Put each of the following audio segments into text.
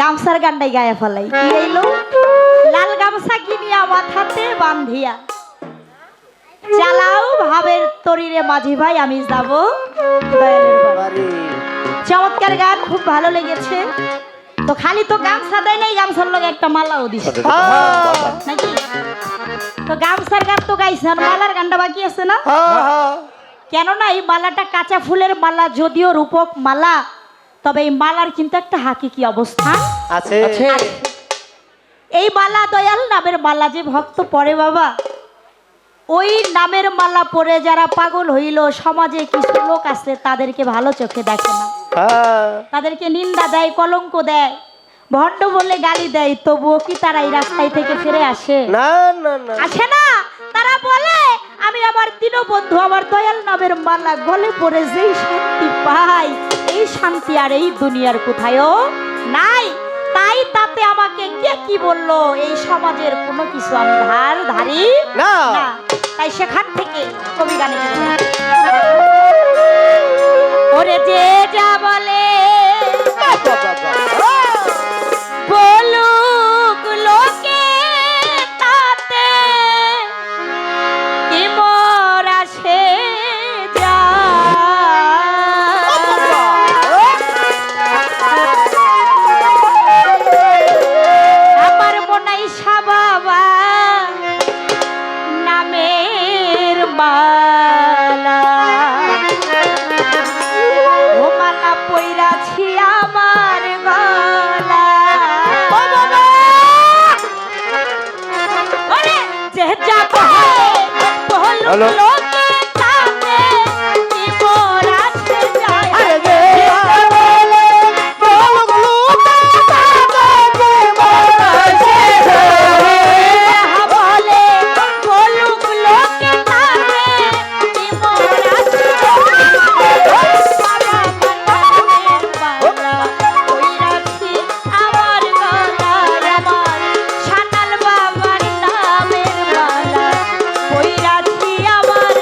গামছার গান্ডাই গায়ে ফেলাই কি এলো লাল গামছা কিনিয়া মাথাতে বান্ধিয়া চালাও ভাবের তরিরে মাঝি ভাই আমি যাব দয়ালের বাড়ি। চমৎকার গান, খুব ভালো লেগেছে। তো খালি তো গামছা দেয় নাই, গামছার লগে একটা মালাও দিছে নাকি? তো গামছার গান তো গাইছেন, মালার গানটা বাকি আছে না? কেননা এই মালাটা কাঁচা ফুলের মালা, যদিও রূপক মালা, তবে এই মালার কিন্তু একটা হাকিকি অবস্থান আছে। এই মালা দয়াল নামের মালা যে ভক্ত পড়ে বাবা, ওই নামের মালা পরে যারা পাগল হইল, সমাজে কিছু লোক আছে তাদেরকে ভালো চোখে দেখে না, তাদেরকে নিন্দা দেয়, কলঙ্ক দেয়, ভণ্ড বলে গালি দেয়, তবুও কি তারা এই রাস্তায় থেকে ফিরে আসে? না না না, আসে না। তারা বলে আমি আমার দীনবন্ধু আমার দয়াল নামের মালা গলে পড়ে যেই শান্তি পাই, এই শান্তি আর এই দুনিয়ার কোথায়ও নাই। তাই তাতে আমাকে কে কি বললো, এই সমাজের কোনো কিছু আমি ধারি না। তাই সেখান থেকে কবি গানে ওরে যে যা বলে বলুক লোকে, তাতে কি মোর আসে আমার মনাইসা বাবা নামের মালা, ও মালা পইরাছি আমার গলা, ওরে যে যা বলে লোকে তাতে কি মোর আসে যায়। আমার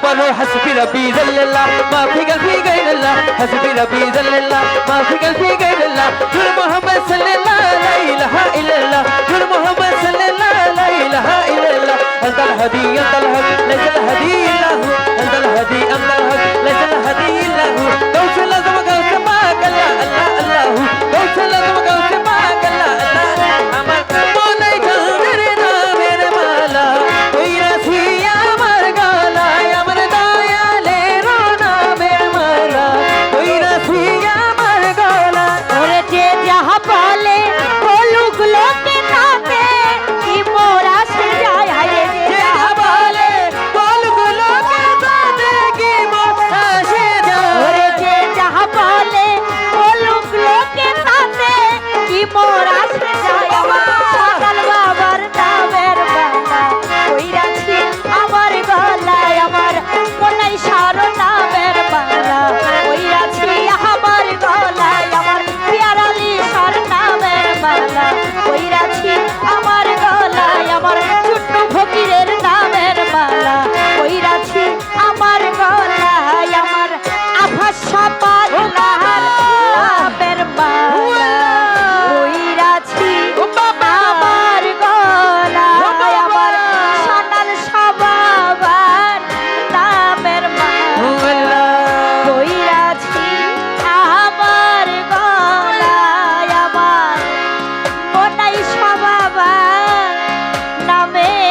বলো হাসবি রব্বি জাল্লাল্লাহ মা ফি কলবি গায়রুল্লাহ হাসবি রব্বি জাল্লাল্লাহ মা ফি কলবি গায়রুল্লাহ নূর মুহাম্মদ সাল্লাল্লাহু লা ইলাহা ইল্লাল্লাহ নূর মুহাম্মদ সাল্লাল্লাহু লা ইলাহা ইল্লাল্লাহ আনতাল হাদি আনতাল হক লাইসাল হাদি ইল্লাহু আনতাল হাদি আনতাল হক লাইসাল হাদি ইল্লাহু